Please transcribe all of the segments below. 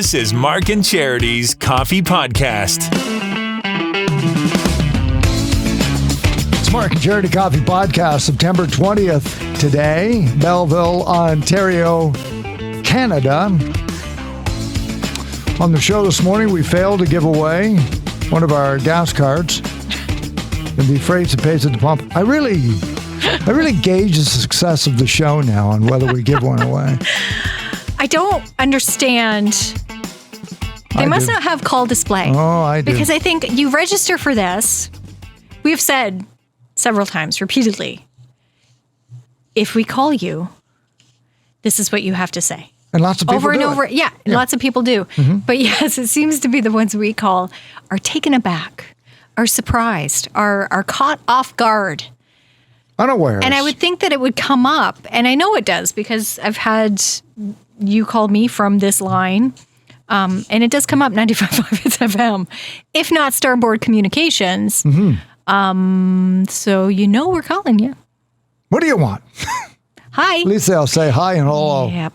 This is Mark and Charity's Coffee Podcast. It's Mark and Charity Coffee Podcast, September 20th today, Belleville, Ontario, Canada. On the show this morning, we failed to give away one of our gas cards and the phrase that pays at the pump. I really gauge the success of the show now on whether we give one away. I don't understand. They must not have call display. Oh, I do. Because I think you register for this. We have said several times, repeatedly, if we call you, this is what you have to say. And lots of people over and do over. it. Yeah, lots of people do. Mm-hmm. But yes, it seems to be the ones we call are taken aback, are surprised, are caught off guard. Unawares. And I would think that it would come up, and I know it does because I've had you call me from this line, and it does come up 95.5 It's FM, if not Starboard Communications. Mm-hmm. So you know we're calling you. What do you want? Hi. At least they'll say hi and hello. Yep.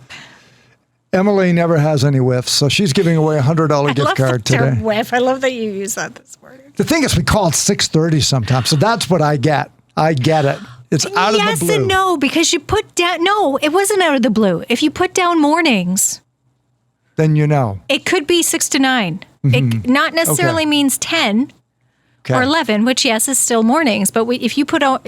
Emily never has any whiffs, so she's giving away a $100 gift card today. Whiff. I love that you use that this morning. The thing is, we call it 6:30 sometimes, so that's what I get. I get it. It's out of the blue. Yes and no, because you put down... No, it wasn't out of the blue. If you put down mornings... Then you know. It could be 6 to 9. Mm-hmm. It not necessarily means 10 or 11, which, yes, is still mornings. But if you put out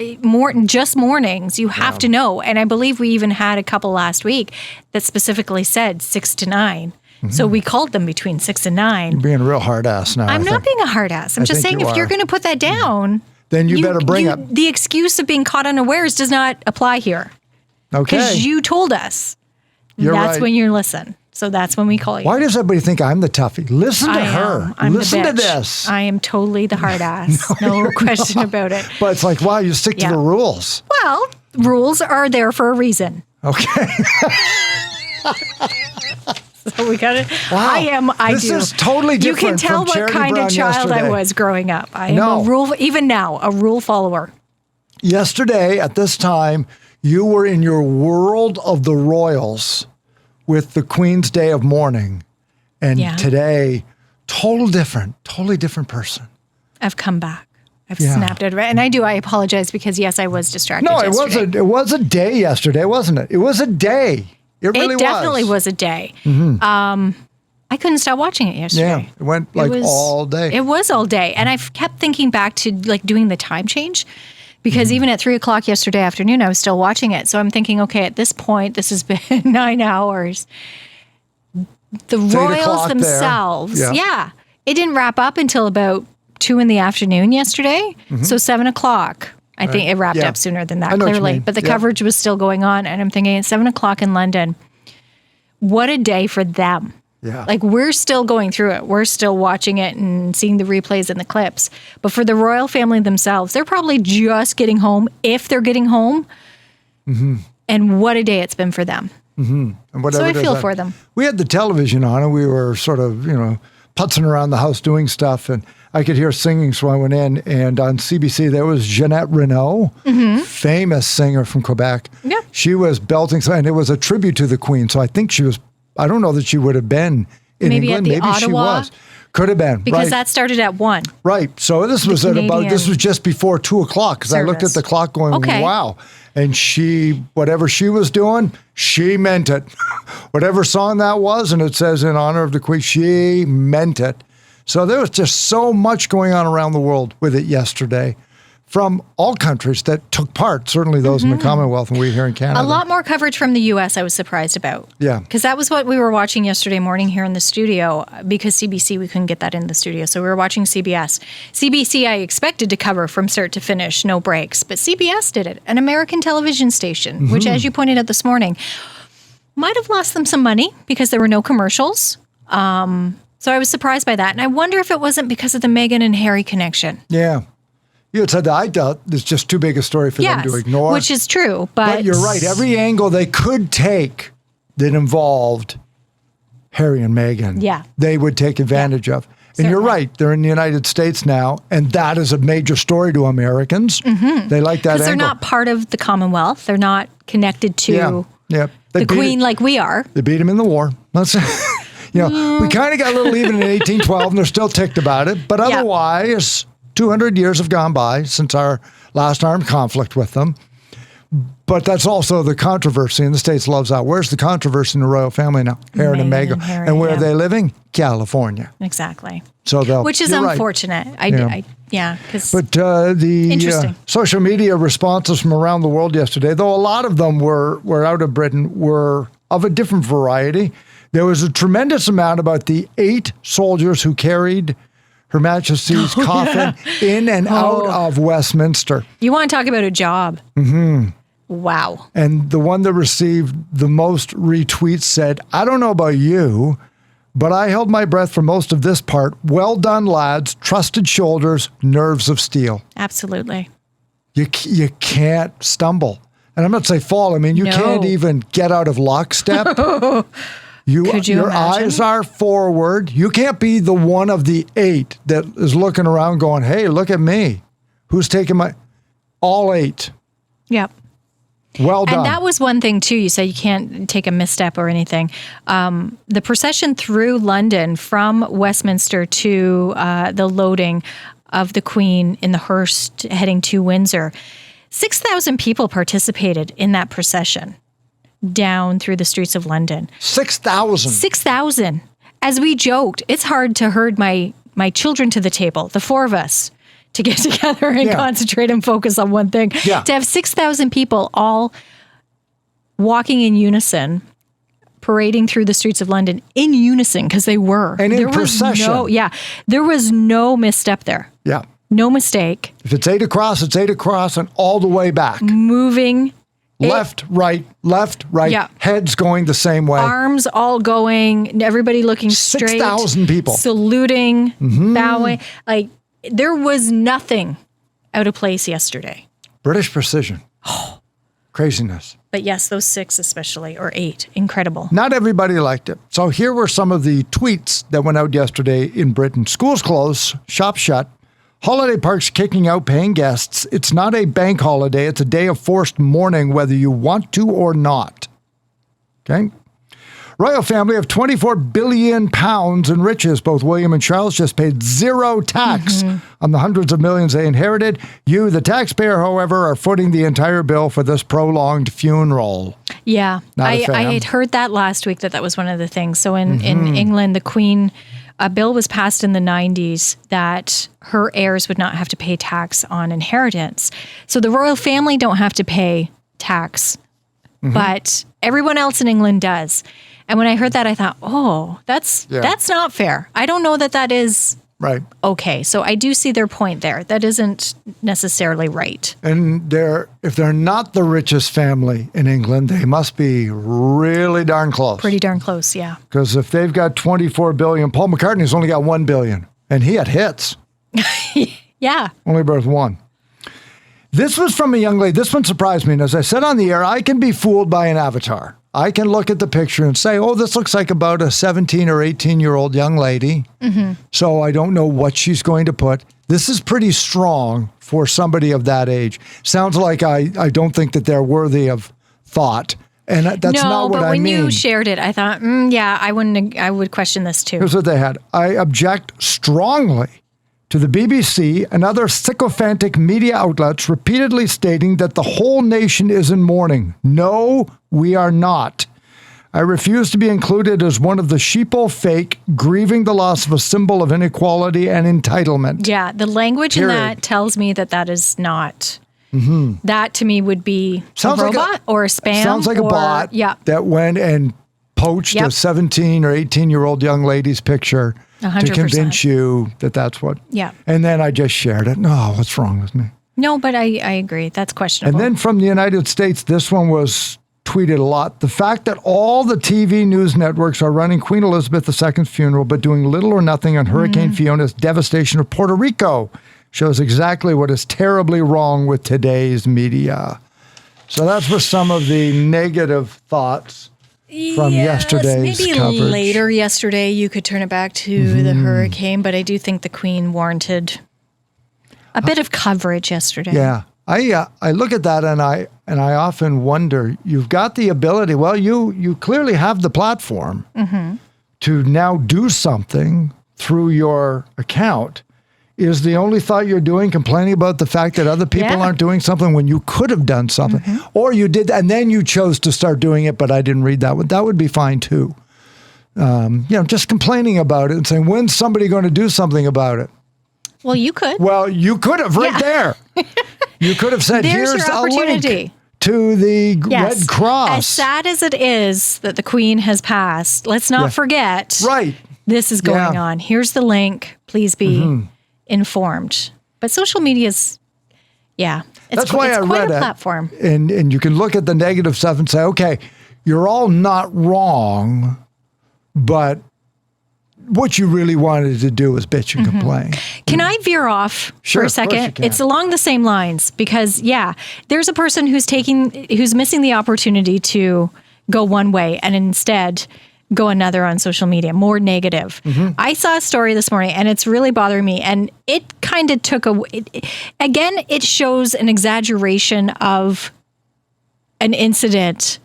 just mornings, you have to know. And I believe we even had a couple last week that specifically said 6 to 9. Mm-hmm. So we called them between 6 and 9. You're being a real hard ass now. I'm not being a hard ass. I'm just saying if you're going to put that down... Then you better bring it. The excuse of being caught unawares does not apply here. Okay. Because you told us. You're that's right. when you listen. So that's when we call you. Why does everybody think I'm the toughie? Listen to her. I'm Listen the to bitch. this. I am totally the hard ass. no question about it. But it's like, wow, you stick to the rules. Well, rules are there for a reason. Okay. So we got it. Wow. This is totally different. You can tell from what Charity kind Brown of child yesterday. I was growing up. I am a rule, even now, a rule follower. Yesterday at this time, you were in your world of the royals with the Queen's Day of Mourning. And today, totally different person. I've come back. I've snapped it. And I apologize because, yes, I was distracted yesterday. it was a day yesterday, wasn't it? It was a day. It really was. It definitely was a day. Mm-hmm. I couldn't stop watching it yesterday. Yeah, it went all day. It was all day. And I've kept thinking back to doing the time change because even at 3 o'clock yesterday afternoon, I was still watching it. So I'm thinking, okay, at this point, this has been 9 hours. The Royals themselves, it didn't wrap up until about 2 in the afternoon yesterday. Mm-hmm. So 7 o'clock. I think it wrapped up sooner than that, clearly. But the coverage was still going on. And I'm thinking, at 7 o'clock in London, what a day for them. Yeah. We're still going through it. We're still watching it and seeing the replays and the clips. But for the royal family themselves, they're probably just getting home, if they're getting home. Mm-hmm. And what a day it's been for them. Mm-hmm. And so I feel for them. We had the television on and we were sort of, putzing around the house doing stuff. And I could hear singing, so I went in. And on CBC, there was Jeanette Renaud, famous singer from Quebec. Yeah. She was belting, and it was a tribute to the Queen. So I think she was, I don't know that she would have been in England. Maybe Ottawa, she was. Could have been. Because that started at 1. Right. So this was this was just before 2 o'clock because I looked at the clock going, wow. And whatever she was doing, she meant it. Whatever song that was, and it says in honor of the Queen, she meant it. So there was just so much going on around the world with it yesterday from all countries that took part, certainly those in the Commonwealth and we here in Canada. A lot more coverage from the U.S. I was surprised about. Yeah. Because that was what we were watching yesterday morning here in the studio. Because CBC, we couldn't get that in the studio. So we were watching CBS. CBC, I expected to cover from start to finish, no breaks. But CBS did it, an American television station, which, as you pointed out this morning, might have lost them some money because there were no commercials. So I was surprised by that. And I wonder if it wasn't because of the Meghan and Harry connection. Yeah. You had said that. I doubt it's just too big a story for them to ignore. Which is true. But you're right. Every angle they could take that involved Harry and Meghan, they would take advantage of. And you're right. They're in the United States now, and that is a major story to Americans. Mm-hmm. They like that angle. Because they're not part of the Commonwealth. They're not connected to the Queen like we are. They beat him in the war. We kind of got a little even in 1812, and they're still ticked about it. But otherwise, 200 years have gone by since our last armed conflict with them. But that's also the controversy, and the States loves that. Where's the controversy in the royal family now? Harry and Meghan. And where are they living? California. Exactly. So which is unfortunate. Right. But the social media responses from around the world yesterday, though a lot of them were out of Britain, were of a different variety. There was a tremendous amount about the 8 soldiers who carried Her Majesty's coffin in and out of Westminster. You want to talk about a job? Mm-hmm. Wow. And the one that received the most retweets said, I don't know about you, but I held my breath for most of this part. Well done, lads. Trusted shoulders, nerves of steel. Absolutely. You can't stumble. And I'm not saying fall. I mean, you can't even get out of lockstep. Could you your imagine? Eyes are forward. You can't be the one of the 8 that is looking around going, hey, look at me. Who's taking my... All 8. Yep. Well done. And that was one thing, too. You said you can't take a misstep or anything. The procession through London from Westminster to the loading of the Queen in the hearse heading to Windsor, 6,000 people participated in that procession down through the streets of London. 6,000? 6,000. As we joked, it's hard to herd my children to the table, the 4 of us, to get together and concentrate and focus on one thing. Yeah. To have 6,000 people all walking in unison, parading through the streets of London in unison, because they were. And in procession. There was no misstep there. Yeah. No mistake. If it's 8 across, it's 8 across and all the way back. Moving. Left, right, heads going the same way. Arms all going, everybody looking straight. 6,000 people. Saluting, bowing. Like, there was nothing out of place yesterday. British precision. Craziness. But yes, those 6 especially, or 8, incredible. Not everybody liked it. So here were some of the tweets that went out yesterday in Britain. Schools closed, shops shut, holiday parks kicking out paying guests. It's not a bank holiday. It's a day of forced mourning, whether you want to or not. Okay? Royal family of 24 billion pounds in riches. Both William and Charles just paid 0 tax on the hundreds of millions they inherited. You, the taxpayer, however, are footing the entire bill for this prolonged funeral. Yeah, I had heard that last week, that was one of the things. So in England, the Queen, a bill was passed in the 90s that her heirs would not have to pay tax on inheritance. So the royal family don't have to pay tax, but everyone else in England does. And when I heard that, I thought, that's not fair. I don't know that is right. Okay. So I do see their point there. That isn't necessarily right. And if they're not the richest family in England, they must be really darn close. Pretty darn close, yeah. Because if they've got 24 billion, Paul McCartney's only got 1 billion. And he had hits. Yeah. Only birthed 1. This was from a young lady. This one surprised me. And as I said on the air, I can be fooled by an avatar. I can look at the picture and say, this looks like about a 17 or 18-year-old young lady. So I don't know what she's going to put. This is pretty strong for somebody of that age. Sounds like I don't think that they're worthy of thought. And that's not what I mean. No, but when you shared it, I thought, I would question this too. Here's what they had. I object strongly to the BBC and other sycophantic media outlets repeatedly stating that the whole nation is in mourning. No, we are not. I refuse to be included as one of the sheeple fake grieving the loss of a symbol of inequality and entitlement. Yeah, the language in that tells me that is not. That to me would be a robot or a spam. Sounds like a bot that went and poached a 17 or 18-year-old young lady's picture 100%. To convince you that that's what. Yeah. And then I just shared it. No, what's wrong with me? No, but I agree. That's questionable. And then from the United States, this one was tweeted a lot. The fact that all the TV news networks are running Queen Elizabeth II's funeral, but doing little or nothing on Hurricane Fiona's devastation of Puerto Rico shows exactly what is terribly wrong with today's media. So that's for some of the negative thoughts from yesterday's maybe coverage. Later yesterday, you could turn it back to the hurricane, but I do think the Queen warranted a bit of coverage yesterday. Yeah. I look at that and I often wonder, you've got the ability, well, you clearly have the platform to now do something through your account is the only thought you're doing, complaining about the fact that other people aren't doing something when you could have done something, or you did, and then you chose to start doing it, but I didn't read that one. That would be fine too. Just complaining about it and saying, when's somebody going to do something about it? Well, you could. Well, you could have there. You could have said, There's here's your a opportunity. link to the Red Cross. As sad as it is that the Queen has passed, let's not forget. Right. This is going on. Here's the link. Please be informed. But social media is, that's why I read a platform. And you can look at the negative stuff and say, okay, you're all not wrong, but what you really wanted to do was bitch and complain. Can I veer off for a second? It's along the same lines because, there's a person who's missing the opportunity to go one way and instead go another on social media, more negative. I saw a story this morning and it's really bothering me. And it kind of it shows an exaggeration of an incident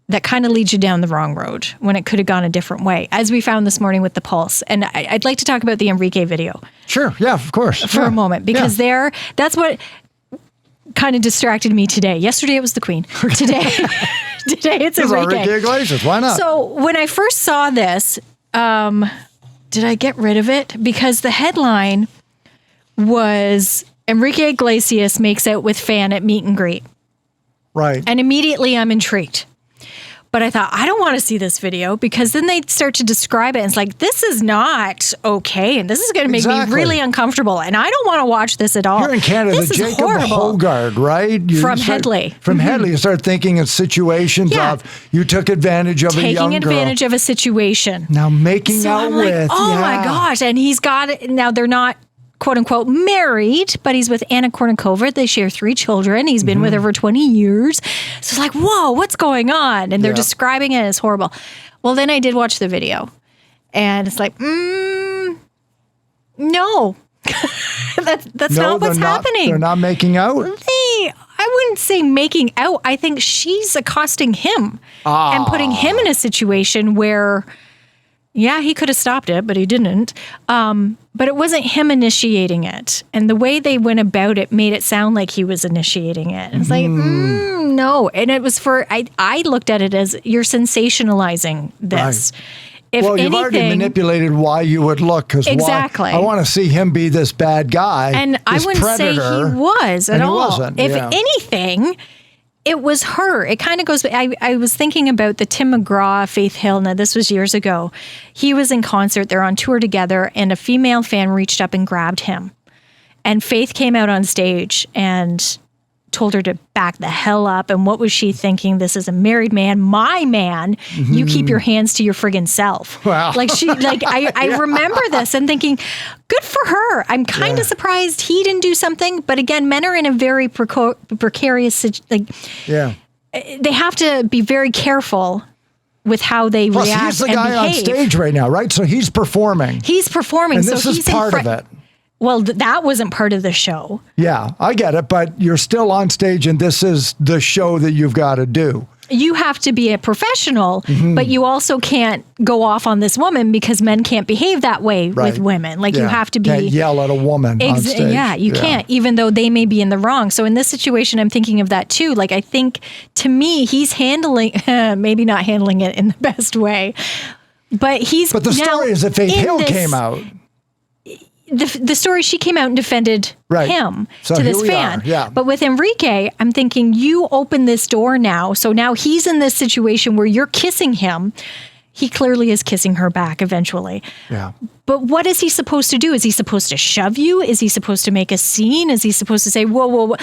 that kind of leads you down the wrong road when it could have gone a different way, as we found this morning with the Pulse. And I'd like to talk about the Enrique video. Sure. Yeah, of course. For a moment, because that's what kind of distracted me today. Yesterday it was the Queen. Today it's Enrique Iglesias. Why not? So when I first saw this, did I get rid of it? Because the headline was Enrique Iglesias makes out with fan at meet and greet. Right. And immediately I'm intrigued. But I thought, I don't want to see this video because then they start to describe it. And it's like, this is not okay. And this is going to make me really uncomfortable. And I don't want to watch this at all. Here in Canada, this Jacob Hogard, right? From Headley. From Headley, you start thinking in situations of you took advantage of a young girl. Taking advantage of a situation. Now making out I'm with. Oh my gosh. And he's got it. Now they're not, quote unquote, married, but he's with Anna Kournikova. They share 3 children. He's been with her for 20 years. So it's like, whoa, what's going on? And they're describing it as horrible. Well, then I did watch the video and it's like, no, that's not what's happening. They're not making out. I wouldn't say making out. I think she's accosting him and putting him in a situation where, he could have stopped it, but he didn't. But it wasn't him initiating it. And the way they went about it made it sound like he was initiating it. And it's like, no. And it was I looked at it as you're sensationalizing this. Right. If you've already manipulated why you would look. Exactly. I want to see him be this bad guy. And I wouldn't say he was at all. Wasn't, if anything, it was her. It kind of goes, I was thinking about the Tim McGraw, Faith Hill. Now, this was years ago. He was in concert. They're on tour together, and a female fan reached up and grabbed him. And Faith came out on stage and told her to back the hell up. And what was she thinking? This is a married man, my man. You keep your hands to your friggin' self. Wow. I remember this and thinking, good for her. I'm kind of surprised he didn't do something. But again, men are in a very precarious situation. They have to be very careful with how they react and behave. He's the guy on stage right now, right? So he's performing. He's performing. And this is part of it. Well, that wasn't part of the show. Yeah, I get it, but you're still on stage and this is the show that you've got to do. You have to be a professional, but you also can't go off on this woman because men can't behave that way with women. You have to be... Can't yell at a woman on stage. Yeah, you can't, even though they may be in the wrong. So in this situation, I'm thinking of that too. I think, to me, he's handling... maybe not handling it in the best way, but he's... But the story is that Faith Hill came out. The story, she came out and defended him to this fan. But with Enrique, I'm thinking, you open this door now. So now he's in this situation where you're kissing him. He clearly is kissing her back eventually. Yeah. But what is he supposed to do? Is he supposed to shove you? Is he supposed to make a scene? Is he supposed to say, whoa?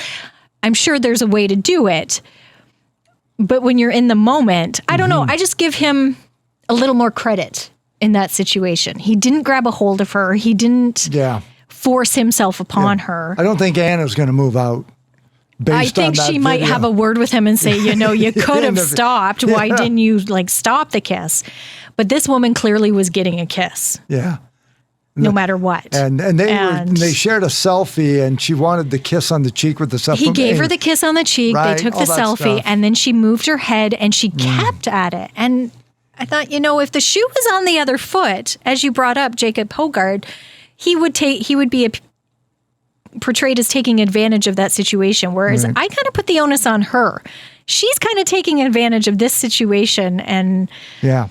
I'm sure there's a way to do it. But when you're in the moment, I don't know. I just give him a little more credit in that situation. He didn't grab a hold of her. He didn't force himself upon her. I don't think Anna's going to move out. I think she might have a word with him and say, you could have stopped. Why didn't you stop the kiss? But this woman clearly was getting a kiss. Yeah. No matter what. And they shared a selfie and she wanted the kiss on the cheek with the selfie. He gave her the kiss on the cheek. Right? They took the selfie and then she moved her head and she kept at it. And I thought, if the shoe was on the other foot, as you brought up, Jacob Hogard, he would be portrayed as taking advantage of that situation. Whereas I kind of put the onus on her. She's kind of taking advantage of this situation, and it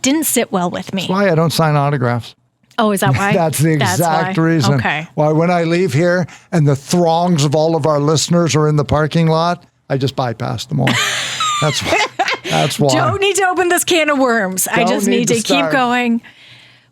didn't sit well with me. That's why I don't sign autographs. Oh, is that why? That's the exact reason. Okay. Why when I leave here and the throngs of all of our listeners are in the parking lot, I just bypass them all. That's why. That's why. Don't need to open this can of worms. I just need to keep going.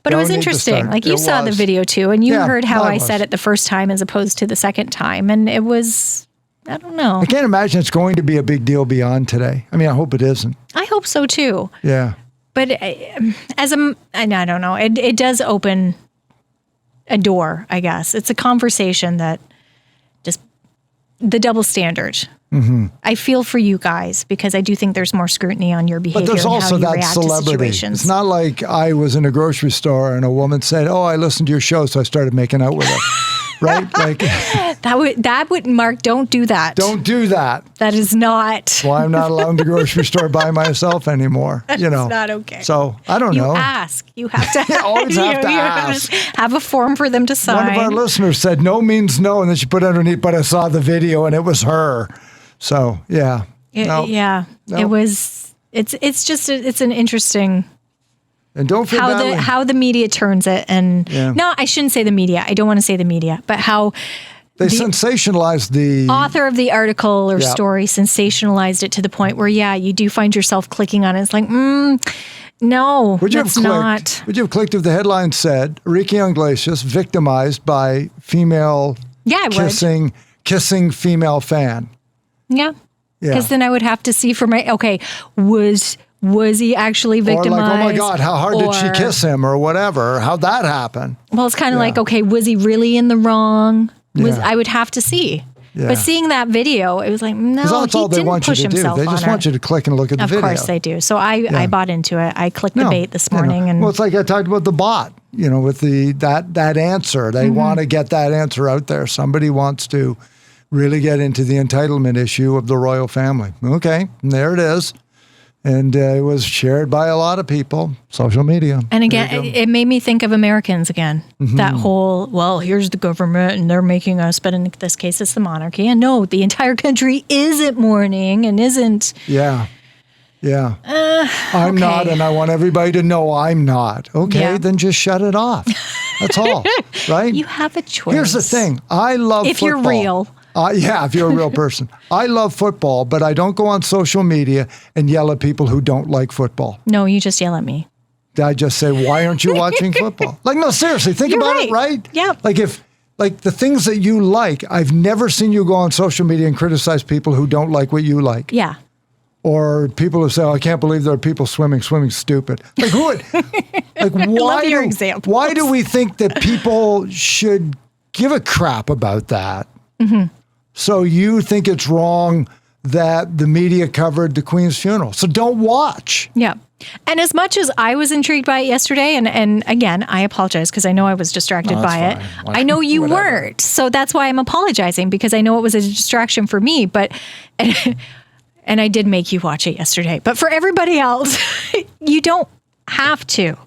But it was interesting. Like you saw the video too, and you heard how I said it the first time as opposed to the second time. And it was, I don't know. I can't imagine it's going to be a big deal beyond today. I mean, I hope it isn't. I hope so too. Yeah. But I don't know. It does open a door, I guess. It's a conversation that just the double standard. Mm-hmm. I feel for you guys because I do think there's more scrutiny on your behavior. But there's also and how you that react celebrity. To situations. It's not like I was in a grocery store and a woman said, "Oh, I listened to your show, so I started making out with her." Right? Like that would Mark, don't do that. Don't do that. That is not. Well, I'm not allowed in the grocery store by myself anymore. It's not okay. So I don't know. You ask. You have to. You always have to ask. Have a form for them to sign. One of our listeners said no means no, and then she put underneath, but I saw the video and it was her. So yeah. It was. It's just it's an interesting. And don't feel how the media turns it, and no, I shouldn't say the media. I don't want to say the media, but how they sensationalized the author of the article or story sensationalized it to the point where you do find yourself clicking on it. It's like, no, that's not. Would you have clicked if the headline said Ricky Iglesias victimized by female kissing female fan? Yeah, because then I would have to see for was he actually victimized? Or like, oh my God, how hard did she kiss him or whatever? How'd that happen? Well, it's kind of like, okay, was he really in the wrong? I would have to see. Yeah. But seeing that video, it was like, no, that's all they want you to do. They just want you to click and look at the video. Of course they do. So I bought into it. I clicked the bait this morning. And well, it's like I talked about the bot, with that answer. They want to get that answer out there. Somebody wants to really get into the entitlement issue of the royal family. Okay, and there it is. And it was shared by a lot of people, social media. And again, it made me think of Americans again. Mm-hmm. That whole, here's the government and they're making us, but in this case, it's the monarchy. And no, the entire country isn't mourning and isn't. Yeah. Yeah. I'm not, and I want everybody to know I'm not. Okay, then just shut it off. That's all, right? You have a choice. Here's the thing. I love if football. You're real. If you're a real person. I love football, but I don't go on social media and yell at people who don't like football. No, you just yell at me. I just say, why aren't you watching football? Like, no, seriously, think about it, right? Yeah. Like the things that you like, I've never seen you go on social media and criticize people who don't like what you like. Yeah. Or people who say, I can't believe there are people swimming's stupid. Like, who would? Like, why do we think that people should give a crap about that? Mm-hmm. So you think it's wrong that the media covered the Queen's funeral. So don't watch. Yeah. And as much as I was intrigued by it yesterday, and again, I apologize because I know I was distracted by it. I know you weren't. So that's why I'm apologizing, because I know it was a distraction for me. But and I did make you watch it yesterday. But for everybody else, you don't have to.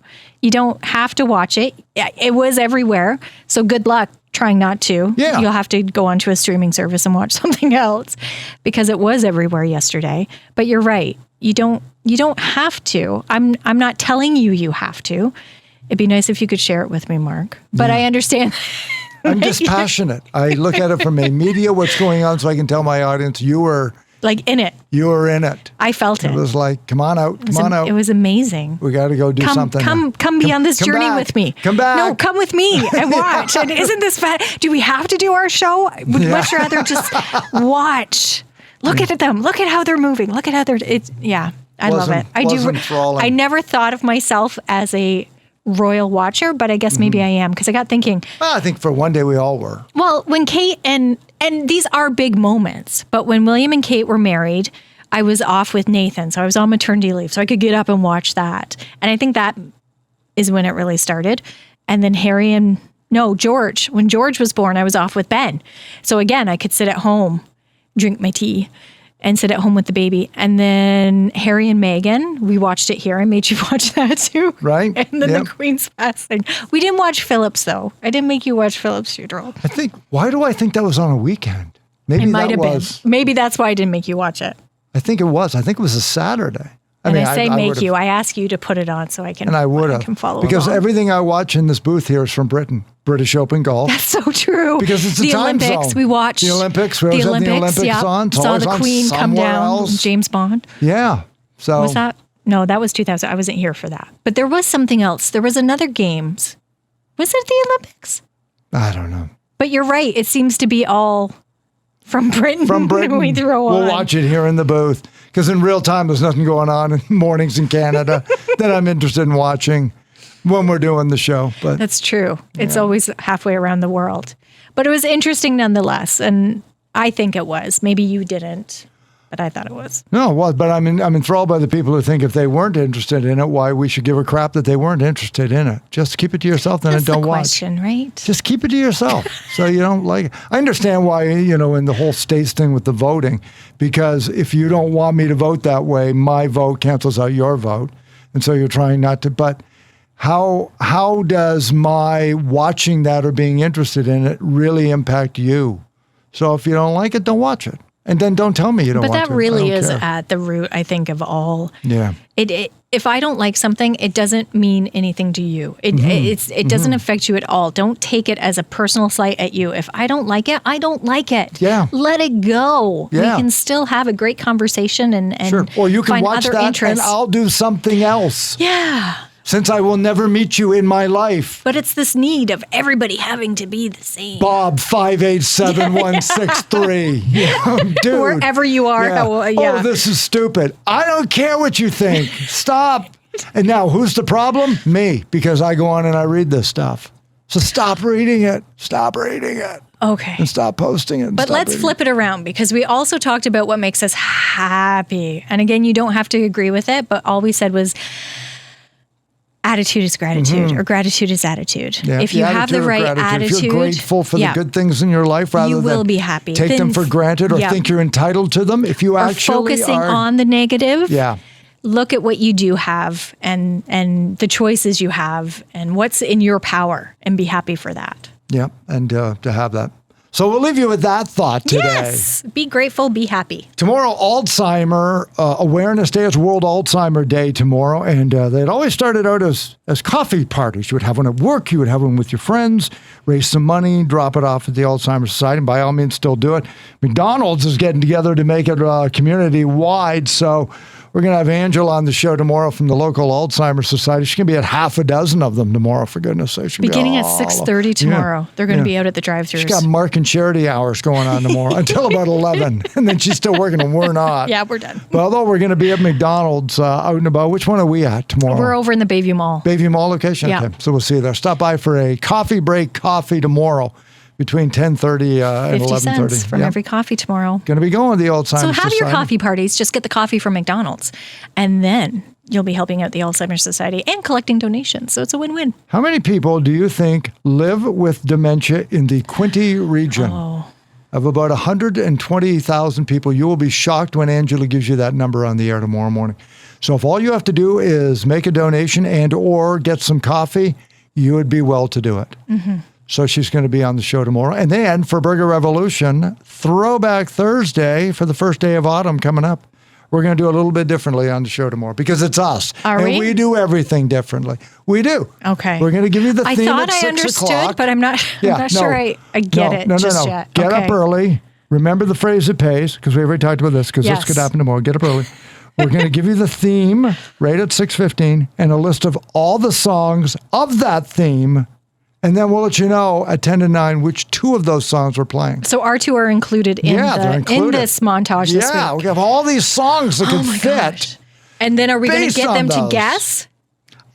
You don't have to watch it. It was everywhere. So good luck trying not to. Yeah. You'll have to go onto a streaming service and watch something else, because it was everywhere yesterday. But you're right. You don't have to. I'm not telling you have to. It'd be nice if you could share it with me, Mark. But I understand. I'm just passionate. I look at it from a media, what's going on, so I can tell my audience you were in it. You were in it. I felt it. It was like, come on out. It was amazing. We got to go do something. Come be on this journey with me. Come back. No, come with me and watch. And isn't this fun? Do we have to do our show? Would much rather just watch. Look at them. Look at how they're moving. Look at how they're. I love it. I do. I never thought of myself as a royal watcher, but I guess maybe I am, because I got thinking. Well, I think for one day we all were. Well, when Kate and these are big moments, but when William and Kate were married, I was off with Nathan, so I was on maternity leave, so I could get up and watch that. And I think that is when it really started. And then George. When George was born, I was off with Ben. So again, I could sit at home, drink my tea, and sit at home with the baby. And then Harry and Meghan, we watched it here. I made you watch that too. Right. And then the Queen's passing. We didn't watch Philip's though. I didn't make you watch Philip's funeral. Why do I think that was on a weekend? Maybe it might have been. Maybe that's why I didn't make you watch it. I think it was. I think it was a Saturday. I ask you to put it on so I can. And I would have. Follow because along. Everything I watch in this booth here is from Britain. British Open golf. That's so true. Because it's the time Olympics. zone. We watch the Olympics. We always have the Olympics on. It's saw the Queen come down. Else. James Bond. Yeah. So was that? No, that was 2000. I wasn't here for that. But there was something else. There was another games. Was it the Olympics? I don't know. But you're right. It seems to be all from Britain. From Britain. We'll watch it here in the booth. Because in real time, there's nothing going on in mornings in Canada that I'm interested in watching when we're doing the show. But that's true. It's always halfway around the world. But it was interesting nonetheless. And I think it was. Maybe you didn't, but I thought it was. No, it was. But I'm enthralled by the people who think if they weren't interested in it, why we should give a crap that they weren't interested in it. Just keep it to yourself then and don't watch. That's the question, right? Just keep it to yourself. So you don't like it. I understand why, in the whole states thing with the voting, because if you don't want me to vote that way, my vote cancels out your vote. And so you're trying not to. But how does my watching that or being interested in it really impact you? So if you don't like it, don't watch it. And then don't tell me you don't watch it. But that really is at the root, I think, of all. Yeah. If I don't like something, it doesn't mean anything to you. It doesn't affect you at all. Don't take it as a personal slight at you. If I don't like it, I don't like it. Yeah. Let it go. Yeah. We can still have a great conversation and sure. Or you can find watch other that interests. and I'll do something else. Yeah. Since I will never meet you in my life. But it's this need of everybody having to be the same. Bob 587163. Dude. Wherever you are. Yeah. Yeah. Oh, this is stupid. I don't care what you think. Stop. And now who's the problem? Me, because I go on and I read this stuff. So stop reading it. Stop reading it. Okay. And stop posting it. But let's flip it around because we also talked about what makes us happy. And again, you don't have to agree with it, but all we said was attitude is gratitude or gratitude is attitude. Yeah, if you have the right attitude, if you're grateful for the good things in your life rather you will than be happy. Take them for granted or think you're entitled to them. If you actually focusing on the negative, look at what you do have and the choices you have and what's in your power and be happy for that. Yeah, and to have that. So we'll leave you with that thought today. Yes, be grateful, be happy. Tomorrow, Alzheimer Awareness Day. It's World Alzheimer Day tomorrow. And they'd always started out as coffee parties. You would have one at work. You would have one with your friends, raise some money, drop it off at the Alzheimer's Society. And by all means, still do it. McDonald's is getting together to make it community-wide. So we're going to have Angela on the show tomorrow from the local Alzheimer's Society. She's going to be at half a dozen of them tomorrow, for goodness sake. Beginning at 6:30 tomorrow. Yeah, they're going to be out at the drive-thrus. She's got Mark and Charity hours going on tomorrow until about 11. And then she's still working and we're not. Yeah, we're done. But although we're going to be at McDonald's out and about, which one are we at tomorrow? We're over in the Bayview Mall. Bayview Mall location? Yeah. Okay, so we'll see you there. Stop by for a coffee break tomorrow. Between 10:30 and 11:30. 50 cents from every coffee tomorrow. Going to be going to the Alzheimer's Society. So have your coffee parties. Just get the coffee from McDonald's. And then you'll be helping out the Alzheimer's Society and collecting donations. So it's a win-win. How many people do you think live with dementia in the Quinte region? Of about 120,000 people. You will be shocked when Angela gives you that number on the air tomorrow morning. So if all you have to do is make a donation and or get some coffee, you would be well to do it. Mm-hmm. So she's going to be on the show tomorrow. And then for Burger Revolution, Throwback Thursday for the first day of autumn coming up. We're going to do a little bit differently on the show tomorrow because it's us. Are we? And we do everything differently. We do. Okay. We're going to give you the theme at 6 o'clock. I thought I understood, but I'm not sure I get it just yet. Get up early. Remember the phrase it pays because we already talked about this because this could happen tomorrow. Get up early. We're going to give you the theme right at 6:15 and a list of all the songs of that theme. And then we'll let you know at 10 to 9 which two of those songs we're playing. So our two are included in this montage this week. Yeah, we have all these songs that could fit. Gosh. And then are we going to get them to guess?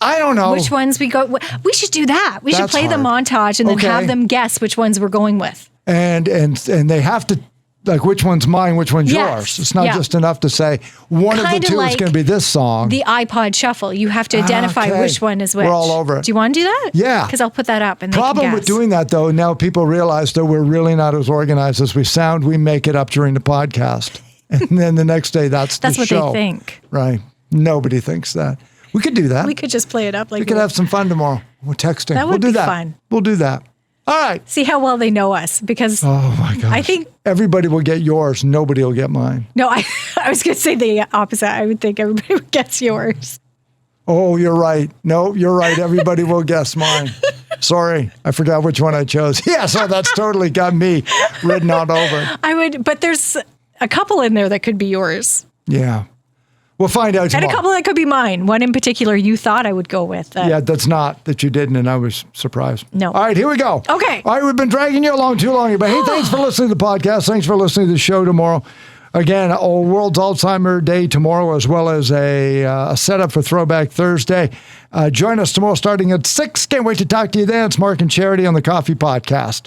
I don't know. Which ones we go... We should do that. We should play the montage and then have them guess which ones we're going with. And they have to... Like, which one's mine, which one's yours. It's not just enough to say one of the two is going to be this song. The iPod Shuffle. You have to identify which one is which. We're all over it. Do you want to do that? Yeah. Because I'll put that up and Problem with doing that, though, now people realize that we're really not as organized as we sound. We make it up during the podcast. And then the next day, that's the what show. they think. Right. Nobody thinks that. We could do that. We could just play it up like we could have some fun tomorrow. We're texting. That would we'll do be that. fun. We'll do that. All right. See how well they know us, because Oh my gosh. I think everybody will get yours. Nobody will get mine. no, I was going to say the opposite. I would think everybody would guess yours. Oh, you're right. No, you're right. Everybody will guess mine. Sorry, I forgot which one I chose. Yeah, so that's totally got me written all over. I would, but there's a couple in there that could be yours. Yeah. We'll find out tomorrow. And a couple that could be mine. One in particular you thought I would go with. Yeah, that's not that you didn't, and I was surprised. No. All right, here we go. Okay. All right, we've been dragging you along too long. But hey, thanks for listening to the podcast. Thanks for listening to the show tomorrow. Again, World Alzheimer Day tomorrow, as well as a setup for Throwback Thursday. Join us tomorrow starting at 6. Can't wait to talk to you then. It's Mark and Charity on the Coffee Podcast.